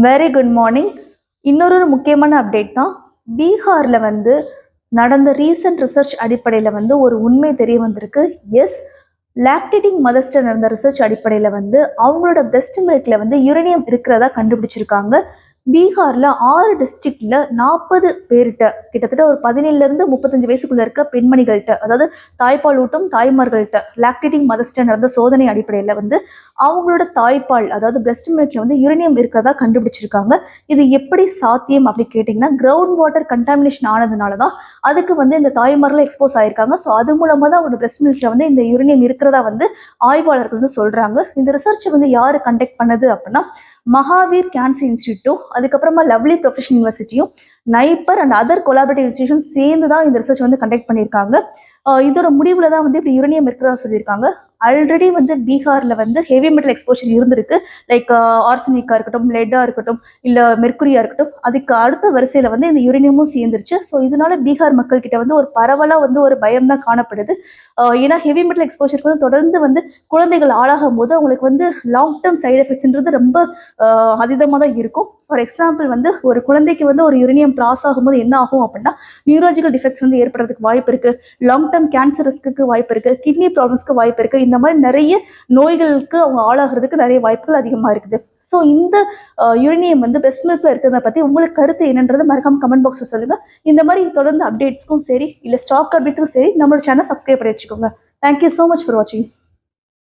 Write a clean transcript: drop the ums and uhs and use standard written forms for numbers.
Very good morning. இன்னொரு முக்கியமான update தான். பீகாரில் வந்து நடந்த ரீசன்ட் ரிசர்ச் அடிப்படையில் வந்து ஒரு உண்மை தெரிய வந்திருக்கு. எஸ், லாக்டேட்டிங் மதர்ஸ்ட நடந்த ரிசர்ச் அடிப்படையில் வந்து அவங்களோட பிரெஸ்ட் மில்க்ல வந்து யுரேனியம் இருக்கிறதா கண்டுபிடிச்சிருக்காங்க. பீகாரில் 6 டிஸ்ட்ரிக்டில் 40 பேர்கிட்ட, கிட்டத்தட்ட ஒரு 17லேருந்து 35 வயசுக்குள்ள இருக்க பெண்மணிகள்கிட்ட, அதாவது தாய்ப்பால் ஊட்டும் தாய்மார்கள்ட்ட லாக்டேட்டிங் மதர்ஸ்ட நடந்த சோதனை அடிப்படையில் வந்து அவங்களோட தாய்ப்பால், அதாவது பிரெஸ்ட் மில்க்ல வந்து யுரேனியம் இருக்கிறதா கண்டுபிடிச்சிருக்காங்க. இது எப்படி சாத்தியம் அப்படி கேட்டிங்கன்னா, கிரவுண்ட் வாட்டர் கண்டாமினேஷன் ஆனதுனால தான் அதுக்கு வந்து இந்த தாய்மார்கள் எக்ஸ்போஸ் ஆயிருக்காங்க. ஸோ அது மூலமாக தான் அவங்களோட பிரெஸ்ட் மில்க்ல வந்து இந்த யுரேனியம் இருக்கிறதா வந்து ஆய்வாளர்கள் வந்து சொல்றாங்க. இந்த ரிசர்ச் வந்து யாரு கண்டக்ட் பண்ணது அப்படின்னா, மகாவீர் கேன்சர் இன்ஸ்டிடியூட்டும், அதுக்கப்புறமா லவ்லி ப்ரொஃபஷனல் யூனிவர்சிட்டியும், NIPER and other collaborative institution சேர்ந்து தான் இந்த ரிசர்ச் வந்து கண்டக்ட் பண்ணியிருக்காங்க. இதோட முடிவில் தான் வந்து இப்படி யுரேனியம் இருக்கிறதா சொல்லியிருக்காங்க. ஆல்ரெடி வந்து பீகாரில் வந்து ஹெவி மெட்டல் எக்ஸ்போஷர் இருந்திருக்கு. லைக் ஆர்சனிக்காக இருக்கட்டும், லெட்டாக இருக்கட்டும், இல்லை மெர்க்குரியாக இருக்கட்டும். அதுக்கு அடுத்த வரிசையில் வந்து இந்த யுரேனியமும் சேர்ந்துருச்சு. ஸோ இதனால பீகார் மக்கள் கிட்ட வந்து ஒரு பரவலாக வந்து ஒரு பயம் தான் காணப்படுது. ஏன்னா ஹெவி மெட்டல் எக்ஸ்போஷருக்கு வந்து தொடர்ந்து வந்து குழந்தைகள் ஆளாகும் போது அவங்களுக்கு வந்து லாங் டேர்ம் சைடு எஃபெக்ட்ஸ்ன்றது ரொம்ப அதீதமாக தான் இருக்கும். ஃபார் எக்ஸாம்பிள் வந்து ஒரு குழந்தைக்கு வந்து ஒரு யுரேனியம் கிராஸ் ஆகும்போது என்ன ஆகும் அப்படின்னா, நியூராலஜிக்கல் டிஃபெக்ட்ஸ் வந்து ஏற்படுறதுக்கு வாய்ப்பு இருக்கு, லாங் டேர்ம் கேன்சர் ரிஸ்க்கு வாய்ப்பு இருக்கு, கிட்னி ப்ராப்ளம்ஸ்க்கு வாய்ப்பு இருக்கு. இந்த மாதிரி நிறைய நோய்களுக்கு அவங்க ஆளாகிறதுக்கு நிறைய வாய்ப்புகள் அதிகமாக இருக்குது. ஸோ இந்த யுரேனியம் வந்து பிரெஸ்ட் மில்க்ல இருக்கிறத பற்றி உங்களுக்கு கருத்து என்னன்றது மறக்காம கமெண்ட் பாக்ஸில் சொல்லுங்க. இந்த மாதிரி தொடர்ந்து அப்டேட்ஸ்க்கும் சரி, இல்லை ஸ்டாக் அப்டேட்ஸ்க்கும் சரி, நம்மளோட சேனல் சப்ஸ்கிரைப் பண்ணி வச்சுக்கோங்க. தேங்க்யூ ஸோ மச் ஃபார் வாட்சிங்.